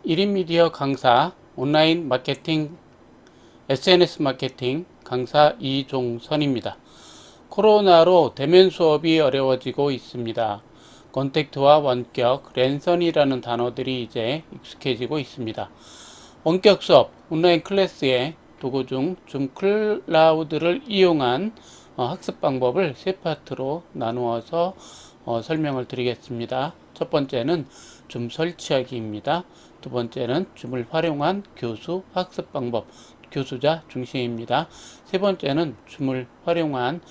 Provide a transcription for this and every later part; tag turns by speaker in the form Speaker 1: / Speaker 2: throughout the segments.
Speaker 1: 1인 미디어 강사, 온라인 마케팅, SNS 마케팅 강사 이종선입니다. 코로나로 대면 수업이 어려워지고 있습니다. 컨택트와 원격, 랜선이라는 단어들이 이제 익숙해지고 있습니다. 원격 수업, 온라인 클래스의 도구 중 줌 클라우드를 이용한 학습 방법을 세 파트로 나누어서 설명을 드리겠습니다. 첫 번째는 줌 설치하기입니다. 두 번째는 줌을 활용한 교수 학습 방법, 교수자 중심입니다. 세 번째는 줌을 활용한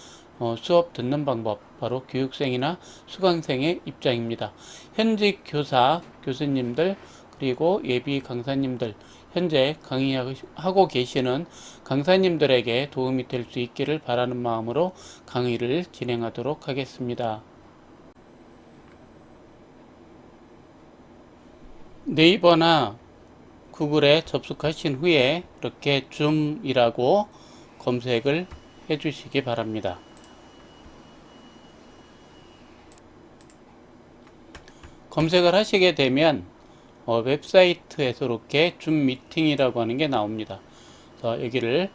Speaker 1: 수업 듣는 방법, 바로 교육생이나 수강생의 입장입니다. 현직 교사, 교수님들, 그리고 예비 강사님들, 현재 강의하고 계시는 강사님들에게 도움이 될 수 있기를 바라는 마음으로 강의를 진행하도록 하겠습니다. 네이버나 구글에 접속하신 후에 이렇게 줌이라고 검색을 해 주시기 바랍니다. 검색을 하시게 되면 웹사이트에서 이렇게 줌 미팅이라고 하는 게 나옵니다. 그래서 여기를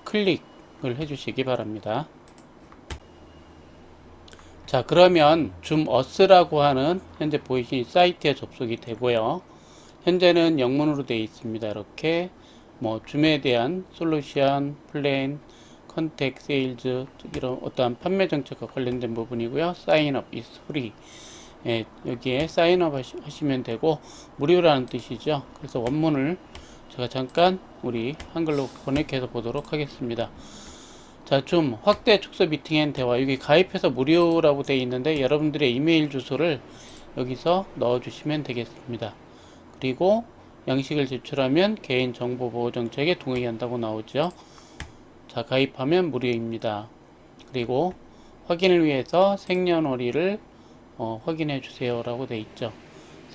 Speaker 1: 클릭을 해 주시기 바랍니다. 자, 그러면 줌어스라고 하는 현재 보이시는 사이트에 접속이 되고요. 현재는 영문으로 되어 있습니다. 이렇게 줌에 대한 솔루션, 플랜, 컨택, 세일즈 이런 어떠한 판매 정책과 관련된 부분이고요. 사인업 is free. 예, 여기에 사인업 하시면 되고 무료라는 뜻이죠. 그래서 원문을 제가 잠깐 우리 한글로 번역해서 보도록 하겠습니다. 자, 줌 확대 축소 미팅 앤 대화, 여기 가입해서 무료라고 되어 있는데 여러분들의 이메일 주소를 여기서 넣어 주시면 되겠습니다. 그리고 양식을 제출하면 개인정보보호정책에 동의한다고 나오죠. 자, 가입하면 무료입니다. 그리고 확인을 위해서 생년월일을 확인해 주세요 라고 되어 있죠.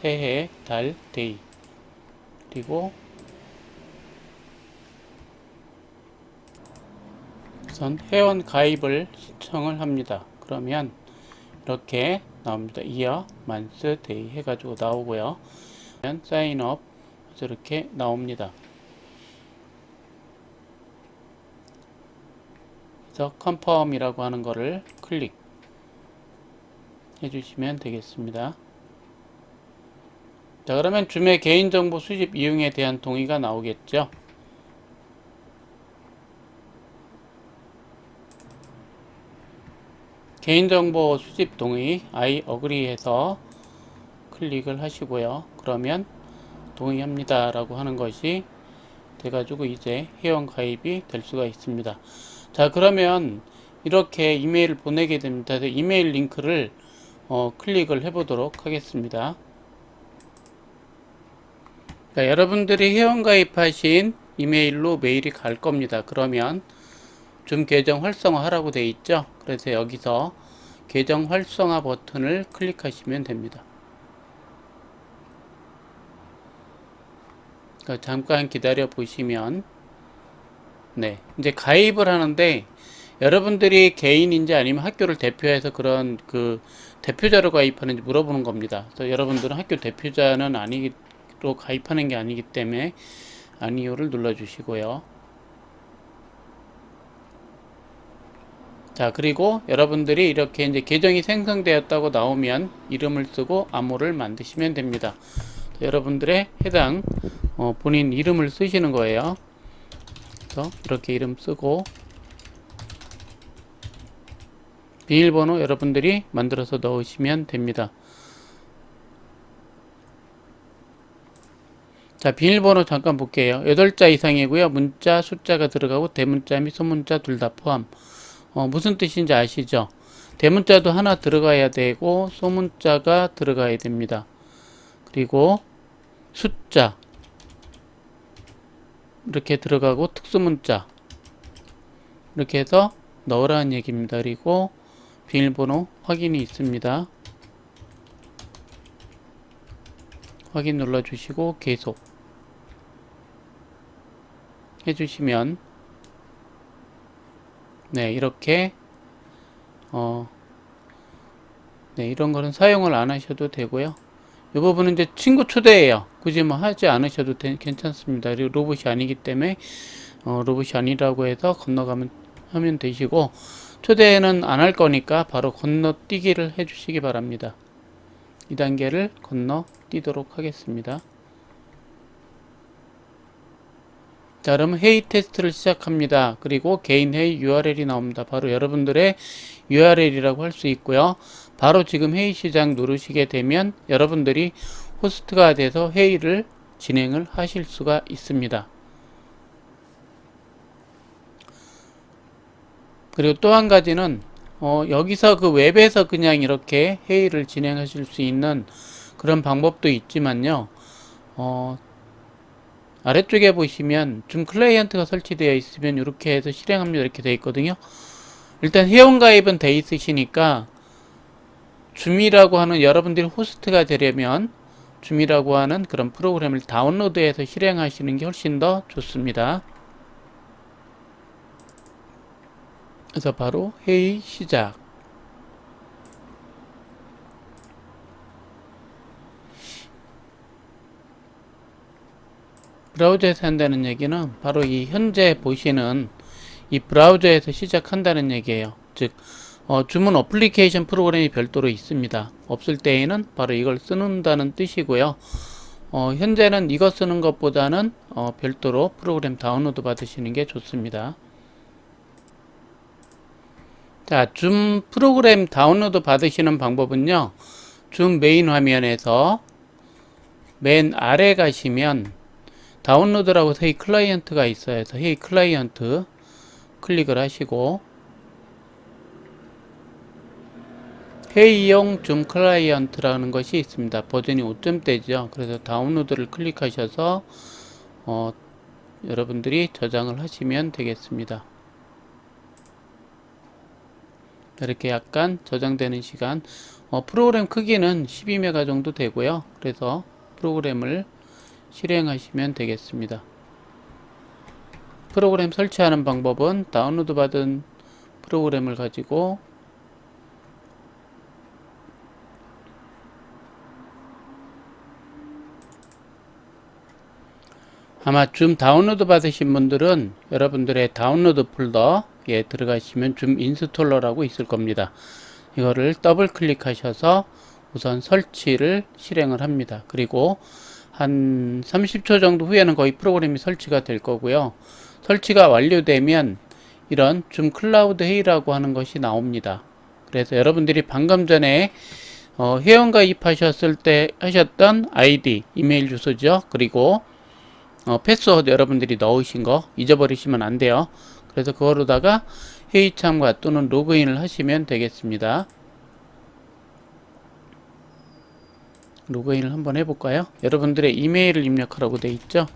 Speaker 1: 새해, 달, 데이. 그리고 우선 회원 가입을 신청을 합니다. 그러면 이렇게 나옵니다. 이어, 만스, 데이 해가지고 나오고요. 사인업 이렇게 나옵니다. 그래서 컨펌이라고 하는 거를 클릭 해주시면 되겠습니다. 자, 그러면 줌의 개인정보 수집 이용에 대한 동의가 나오겠죠. 개인정보 수집 동의 I agree 해서 클릭을 하시고요. 그러면 동의합니다 라고 하는 것이 돼가지고 이제 회원 가입이 될 수가 있습니다. 자, 그러면 이렇게 이메일을 보내게 됩니다. 이메일 링크를 클릭을 해보도록 하겠습니다. 자, 여러분들이 회원 가입하신 이메일로 메일이 갈 겁니다. 그러면 줌 계정 활성화 하라고 되어 있죠. 그래서 여기서 계정 활성화 버튼을 클릭하시면 됩니다. 잠깐 기다려 보시면 네, 이제 가입을 하는데 여러분들이 개인인지 아니면 학교를 대표해서 그런 그 대표자로 가입하는지 물어보는 겁니다. 그래서 여러분들은 학교 대표자는 아니로 가입하는 게 아니기 때문에 아니요를 눌러 주시고요. 자, 그리고 여러분들이 이렇게 이제 계정이 생성되었다고 나오면 이름을 쓰고 암호를 만드시면 됩니다. 여러분들의 해당 본인 이름을 쓰시는 거예요. 그래서 이렇게 이름 쓰고 비밀번호 여러분들이 만들어서 넣으시면 됩니다. 자, 비밀번호 잠깐 볼게요. 8자 이상이고요. 문자 숫자가 들어가고 대문자 및 소문자 둘 다 포함. 무슨 뜻인지 아시죠? 대문자도 하나 들어가야 되고 소문자가 들어가야 됩니다. 그리고 숫자 이렇게 들어가고 특수문자 이렇게 해서 넣으라는 얘기입니다. 그리고 비밀번호 확인이 있습니다. 확인 눌러주시고 계속 해주시면 네, 이렇게 네, 이런 거는 사용을 안 하셔도 되고요. 이 부분은 이제 친구 초대예요. 굳이 뭐 하지 않으셔도 괜찮습니다. 그리고 로봇이 아니기 때문에 로봇이 아니라고 해서 건너가면 하면 되시고, 초대는 안 할 거니까 바로 건너뛰기를 해 주시기 바랍니다. 2단계를 건너뛰도록 하겠습니다. 자, 그러면 회의 테스트를 시작합니다. 그리고 개인 회의 URL이 나옵니다. 바로 여러분들의 URL이라고 할 수 있고요. 바로 지금 회의 시작 누르시게 되면 여러분들이 호스트가 돼서 회의를 진행을 하실 수가 있습니다. 그리고 또 한 가지는 여기서 그 웹에서 그냥 이렇게 회의를 진행하실 수 있는 그런 방법도 있지만요. 아래쪽에 보시면 줌 클라이언트가 설치되어 있으면 이렇게 해서 실행합니다. 이렇게 되어 있거든요. 일단 회원가입은 되어 있으시니까 줌이라고 하는, 여러분들이 호스트가 되려면 줌이라고 하는 그런 프로그램을 다운로드해서 실행하시는 게 훨씬 더 좋습니다. 그래서 바로 회의 시작. 브라우저에서 한다는 얘기는 바로 이 현재 보시는 이 브라우저에서 시작한다는 얘기예요. 즉 줌은 어플리케이션 프로그램이 별도로 있습니다. 없을 때에는 바로 이걸 쓰는다는 뜻이고요. 현재는 이거 쓰는 것보다는 별도로 프로그램 다운로드 받으시는 게 좋습니다. 자, 줌 프로그램 다운로드 받으시는 방법은요, 줌 메인 화면에서 맨 아래 가시면 다운로드라고 회의 클라이언트가 있어요. 그래서 회의 클라이언트 클릭을 하시고 회의용 줌 클라이언트라는 것이 있습니다. 버전이 5점대죠. 그래서 다운로드를 클릭하셔서 여러분들이 저장을 하시면 되겠습니다. 이렇게 약간 저장되는 시간, 프로그램 크기는 12메가 정도 되고요. 그래서 프로그램을 실행하시면 되겠습니다. 프로그램 설치하는 방법은 다운로드 받은 프로그램을 가지고 아마 줌 다운로드 받으신 분들은 여러분들의 다운로드 폴더에 들어가시면 줌 인스톨러라고 있을 겁니다. 이거를 더블 클릭하셔서 우선 설치를 실행을 합니다. 그리고 한 30초 정도 후에는 거의 프로그램이 설치가 될 거고요. 설치가 완료되면 이런 줌 클라우드 회의라고 하는 것이 나옵니다. 그래서 여러분들이 방금 전에 회원 가입하셨을 때 하셨던 아이디, 이메일 주소죠. 그리고 패스워드 여러분들이 넣으신 거 잊어버리시면 안 돼요. 그래서 그거로다가 회의 참가 또는 로그인을 하시면 되겠습니다. 로그인을 한번 해볼까요? 여러분들의 이메일을 입력하라고 되어 있죠.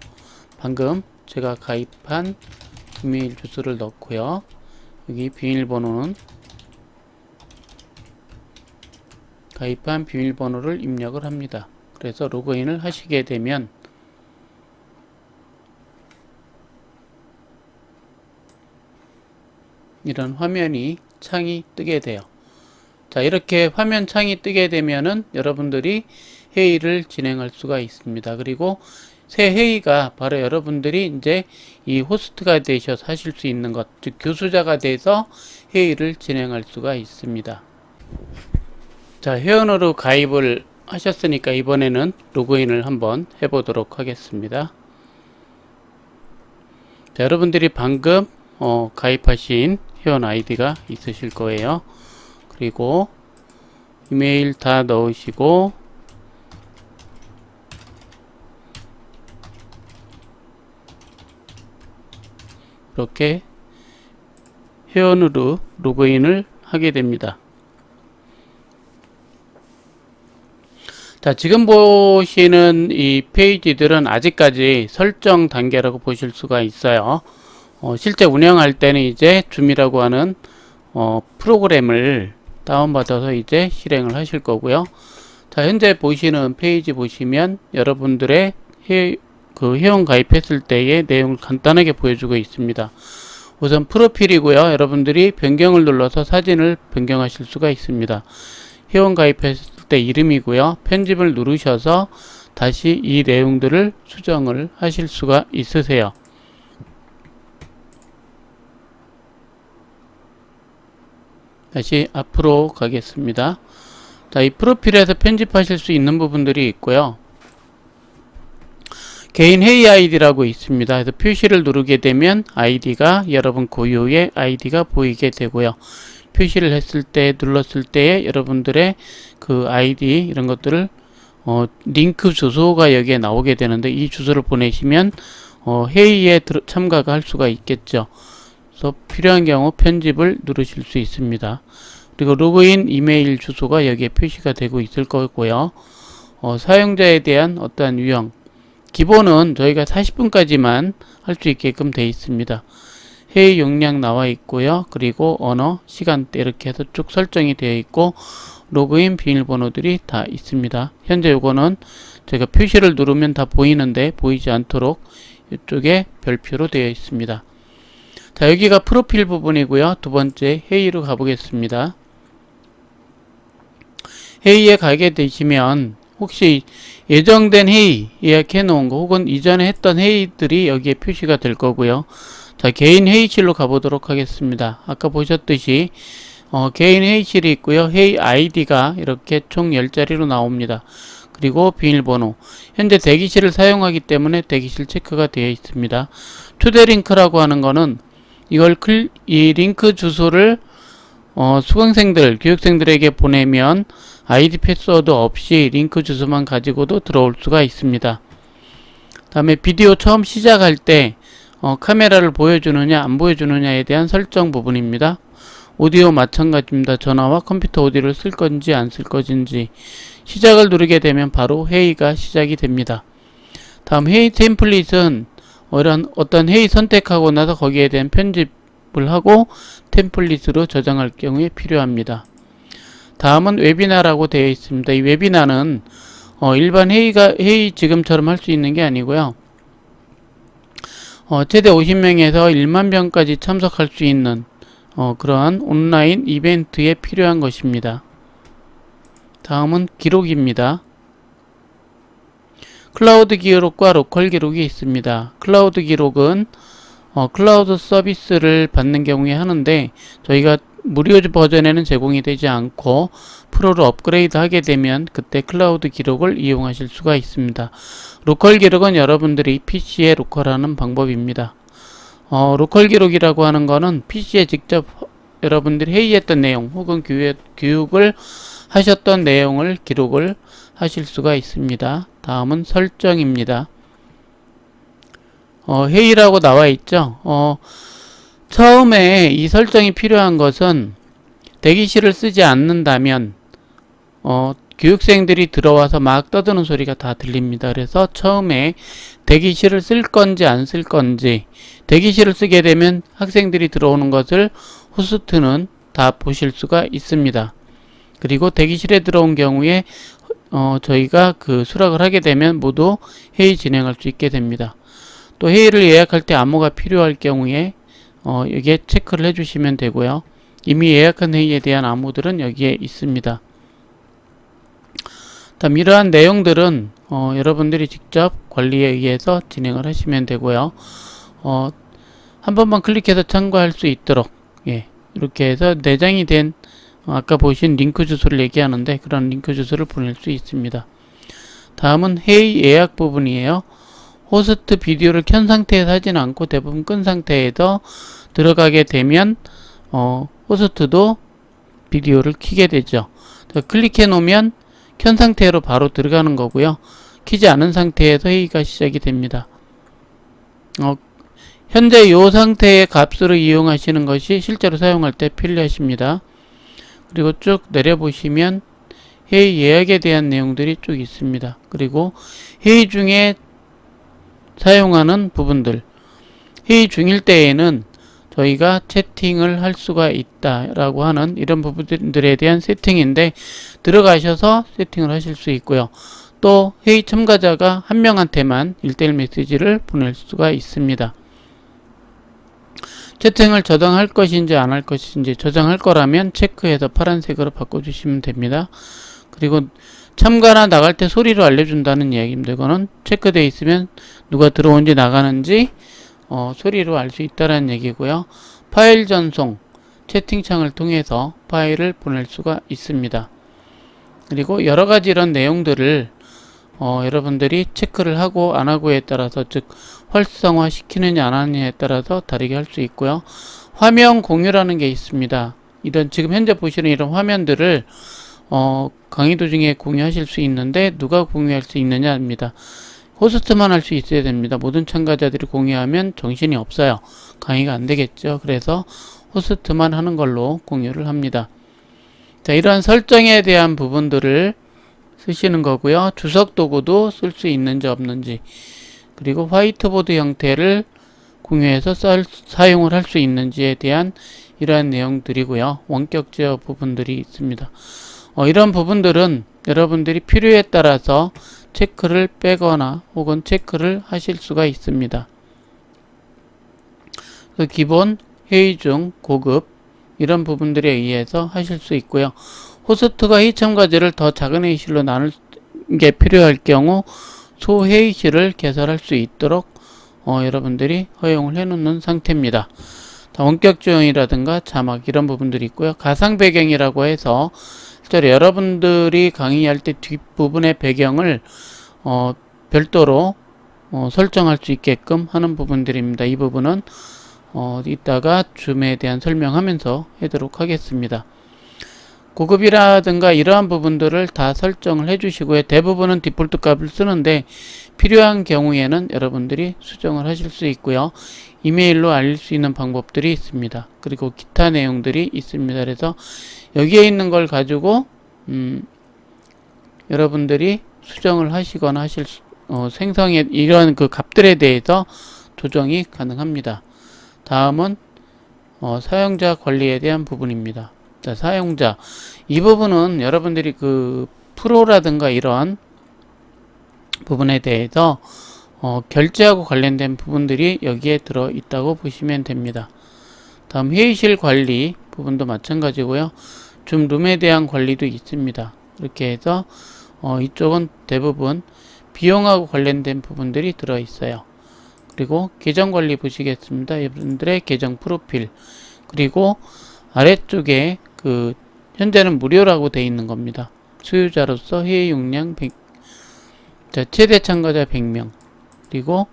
Speaker 1: 방금 제가 가입한 이메일 주소를 넣고요. 여기 비밀번호는 가입한 비밀번호를 입력을 합니다. 그래서 로그인을 하시게 되면 이런 화면이 창이 뜨게 돼요. 자, 이렇게 화면 창이 뜨게 되면은 여러분들이 회의를 진행할 수가 있습니다. 그리고 새 회의가 바로 여러분들이 이제 이 호스트가 되셔서 하실 수 있는 것, 즉 교수자가 돼서 회의를 진행할 수가 있습니다. 자, 회원으로 가입을 하셨으니까 이번에는 로그인을 한번 해보도록 하겠습니다. 자, 여러분들이 방금 가입하신 회원 아이디가 있으실 거예요. 그리고 이메일 다 넣으시고 이렇게 회원으로 로그인을 하게 됩니다. 자, 지금 보시는 이 페이지들은 아직까지 설정 단계라고 보실 수가 있어요. 실제 운영할 때는 이제 줌이라고 하는 프로그램을 다운받아서 이제 실행을 하실 거고요. 자, 현재 보시는 페이지 보시면 여러분들의 회원 가입했을 때의 내용을 간단하게 보여주고 있습니다. 우선 프로필이고요. 여러분들이 변경을 눌러서 사진을 변경하실 수가 있습니다. 회원 가입했을 때 이름이고요. 편집을 누르셔서 다시 이 내용들을 수정을 하실 수가 있으세요. 다시 앞으로 가겠습니다. 자, 이 프로필에서 편집하실 수 있는 부분들이 있고요. 개인 회의 아이디라고 있습니다. 그래서 표시를 누르게 되면 아이디가 여러분 고유의 아이디가 보이게 되고요. 표시를 했을 때, 눌렀을 때 여러분들의 그 아이디 이런 것들을 링크 주소가 여기에 나오게 되는데, 이 주소를 보내시면 회의에 참가가 할 수가 있겠죠. 그래서 필요한 경우 편집을 누르실 수 있습니다. 그리고 로그인 이메일 주소가 여기에 표시가 되고 있을 거고요. 사용자에 대한 어떠한 유형, 기본은 저희가 40분까지만 할 수 있게끔 되어 있습니다. 회의 용량 나와 있고요. 그리고 언어, 시간대 이렇게 해서 쭉 설정이 되어 있고, 로그인 비밀번호들이 다 있습니다. 현재 요거는 제가 표시를 누르면 다 보이는데 보이지 않도록 이쪽에 별표로 되어 있습니다. 자, 여기가 프로필 부분이고요. 두 번째 회의로 가보겠습니다. 회의에 가게 되시면 혹시 예정된 회의 예약해 놓은 거 혹은 이전에 했던 회의들이 여기에 표시가 될 거고요. 자, 개인 회의실로 가보도록 하겠습니다. 아까 보셨듯이 개인 회의실이 있고요. 회의 아이디가 이렇게 총 10자리로 나옵니다. 그리고 비밀번호, 현재 대기실을 사용하기 때문에 대기실 체크가 되어 있습니다. 초대 링크라고 하는 거는 이 링크 주소를 수강생들, 교육생들에게 보내면 아이디 패스워드 없이 링크 주소만 가지고도 들어올 수가 있습니다. 다음에 비디오 처음 시작할 때 카메라를 보여주느냐 안 보여주느냐에 대한 설정 부분입니다. 오디오 마찬가지입니다. 전화와 컴퓨터 오디오를 쓸 건지 안 쓸 것인지. 시작을 누르게 되면 바로 회의가 시작이 됩니다. 다음 회의 템플릿은 어떤 회의 선택하고 나서 거기에 대한 편집을 하고 템플릿으로 저장할 경우에 필요합니다. 다음은 웨비나라고 되어 있습니다. 이 웨비나는 일반 회의 지금처럼 할 수 있는 게 아니고요. 최대 50명에서 1만 명까지 참석할 수 있는 그러한 온라인 이벤트에 필요한 것입니다. 다음은 기록입니다. 클라우드 기록과 로컬 기록이 있습니다. 클라우드 기록은 클라우드 서비스를 받는 경우에 하는데, 저희가 무료 버전에는 제공이 되지 않고 프로로 업그레이드 하게 되면 그때 클라우드 기록을 이용하실 수가 있습니다. 로컬 기록은 여러분들이 PC에 로컬하는 방법입니다. 로컬 기록이라고 하는 거는 PC에 직접 여러분들이 회의했던 내용 혹은 교육을 하셨던 내용을 기록을 하실 수가 있습니다. 다음은 설정입니다. 회의라고 나와 있죠. 처음에 이 설정이 필요한 것은 대기실을 쓰지 않는다면 교육생들이 들어와서 막 떠드는 소리가 다 들립니다. 그래서 처음에 대기실을 쓸 건지 안 쓸 건지, 대기실을 쓰게 되면 학생들이 들어오는 것을 호스트는 다 보실 수가 있습니다. 그리고 대기실에 들어온 경우에 저희가 수락을 하게 되면 모두 회의 진행할 수 있게 됩니다. 또 회의를 예약할 때 암호가 필요할 경우에 여기에 체크를 해주시면 되고요. 이미 예약한 회의에 대한 암호들은 여기에 있습니다. 다음 이러한 내용들은 여러분들이 직접 관리에 의해서 진행을 하시면 되고요. 한 번만 클릭해서 참고할 수 있도록 이렇게 해서 내장이 된 아까 보신 링크 주소를 얘기하는데, 그런 링크 주소를 보낼 수 있습니다. 다음은 회의 예약 부분이에요. 호스트 비디오를 켠 상태에서 하지는 않고 대부분 끈 상태에서 들어가게 되면 호스트도 비디오를 켜게 되죠. 클릭해 놓으면 켠 상태로 바로 들어가는 거고요. 켜지 않은 상태에서 회의가 시작이 됩니다. 현재 이 상태의 값으로 이용하시는 것이 실제로 사용할 때 편리하십니다. 그리고 쭉 내려보시면 회의 예약에 대한 내용들이 쭉 있습니다. 그리고 회의 중에 사용하는 부분들, 회의 중일 때에는 저희가 채팅을 할 수가 있다라고 하는 이런 부분들에 대한 세팅인데, 들어가셔서 세팅을 하실 수 있고요. 또 회의 참가자가 한 명한테만 1:1 메시지를 보낼 수가 있습니다. 채팅을 저장할 것인지 안 할 것인지, 저장할 거라면 체크해서 파란색으로 바꿔주시면 됩니다. 그리고 참가나 나갈 때 소리로 알려준다는 이야기입니다. 이거는 체크되어 있으면 누가 들어온지 나가는지 소리로 알 수 있다는 얘기고요. 파일 전송, 채팅창을 통해서 파일을 보낼 수가 있습니다. 그리고 여러가지 이런 내용들을 여러분들이 체크를 하고 안 하고에 따라서, 즉 활성화 시키느냐 안 하느냐에 따라서 다르게 할 수 있고요. 화면 공유라는 게 있습니다. 이런 지금 현재 보시는 이런 화면들을 강의 도중에 공유하실 수 있는데 누가 공유할 수 있느냐입니다. 호스트만 할 수 있어야 됩니다. 모든 참가자들이 공유하면 정신이 없어요. 강의가 안 되겠죠. 그래서 호스트만 하는 걸로 공유를 합니다. 자, 이러한 설정에 대한 부분들을 쓰시는 거고요. 주석 도구도 쓸 수 있는지 없는지, 그리고 화이트보드 형태를 공유해서 사용을 할 수 있는지에 대한 이러한 내용들이고요. 원격 제어 부분들이 있습니다. 이런 부분들은 여러분들이 필요에 따라서 체크를 빼거나 혹은 체크를 하실 수가 있습니다. 기본, 회의 중, 고급 이런 부분들에 의해서 하실 수 있고요. 호스트가 회의 참가자를 더 작은 회의실로 나눌 게 필요할 경우 소회의실을 개설할 수 있도록 여러분들이 허용을 해 놓는 상태입니다. 원격 조형이라든가 자막 이런 부분들이 있고요. 가상 배경이라고 해서 실제로 여러분들이 강의할 때 뒷부분의 배경을 별도로 설정할 수 있게끔 하는 부분들입니다. 이 부분은 이따가 줌에 대한 설명하면서 하도록 하겠습니다. 고급이라든가 이러한 부분들을 다 설정을 해주시고요. 대부분은 디폴트 값을 쓰는데 필요한 경우에는 여러분들이 수정을 하실 수 있고요. 이메일로 알릴 수 있는 방법들이 있습니다. 그리고 기타 내용들이 있습니다. 그래서 여기에 있는 걸 가지고 여러분들이 수정을 하시거나 생성의 이런 그 값들에 대해서 조정이 가능합니다. 다음은 사용자 관리에 대한 부분입니다. 자, 사용자 이 부분은 여러분들이 그 프로라든가 이런 부분에 대해서 결제하고 관련된 부분들이 여기에 들어 있다고 보시면 됩니다. 다음 회의실 관리 부분도 마찬가지고요. 줌룸에 대한 관리도 있습니다. 이렇게 해서 이쪽은 대부분 비용하고 관련된 부분들이 들어 있어요. 그리고 계정 관리 보시겠습니다. 여러분들의 계정 프로필, 그리고 아래쪽에 현재는 무료라고 되어 있는 겁니다. 수요자로서 회의 용량 100, 자, 최대 참가자 100명, 그리고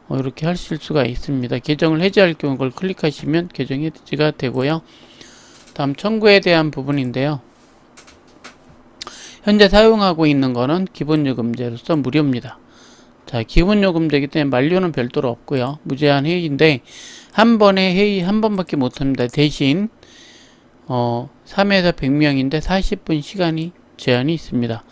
Speaker 1: 이렇게 하실 수가 있습니다. 계정을 해지할 경우 그걸 클릭하시면 계정 해지가 되고요. 다음 청구에 대한 부분인데요. 현재 사용하고 있는 거는 기본요금제로서 무료입니다. 자, 기본요금제이기 때문에 만료는 별도로 없고요. 무제한 회의인데 한 번에 회의 한 번밖에 못합니다. 대신 3에서 100명인데 40분 시간이 제한이 있습니다.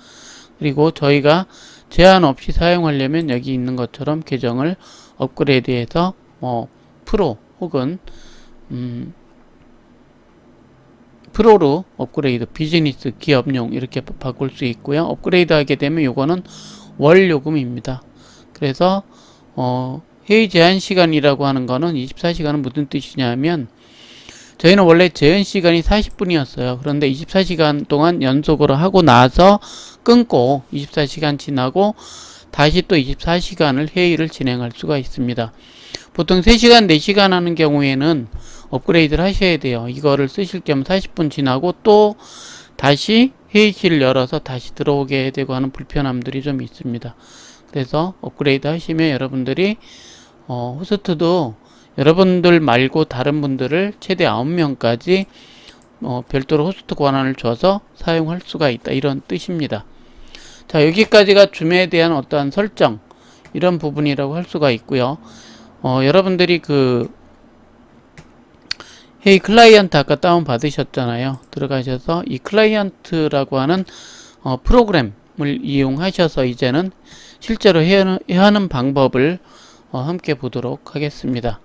Speaker 1: 그리고 저희가 제한 없이 사용하려면 여기 있는 것처럼 계정을 업그레이드해서 프로 혹은 프로로 업그레이드, 비즈니스, 기업용 이렇게 바꿀 수 있고요. 업그레이드 하게 되면 요거는 월 요금입니다. 그래서 회의 제한 시간이라고 하는 거는 24시간은 무슨 뜻이냐면, 저희는 원래 제한 시간이 40분이었어요. 그런데 24시간 동안 연속으로 하고 나서 끊고 24시간 지나고 다시 또 24시간을 회의를 진행할 수가 있습니다. 보통 3시간, 4시간 하는 경우에는 업그레이드를 하셔야 돼요. 이거를 쓰실 겸 40분 지나고 또 다시 회의실을 열어서 다시 들어오게 되고 하는 불편함들이 좀 있습니다. 그래서 업그레이드 하시면 여러분들이 호스트도 여러분들 말고 다른 분들을 최대 9명까지 별도로 호스트 권한을 줘서 사용할 수가 있다, 이런 뜻입니다. 자, 여기까지가 줌에 대한 어떠한 설정, 이런 부분이라고 할 수가 있고요. 여러분들이 회의 클라이언트 아까 다운 받으셨잖아요. 들어가셔서 이 클라이언트라고 하는 프로그램을 이용하셔서 이제는 실제로 해야 하는 방법을 함께 보도록 하겠습니다.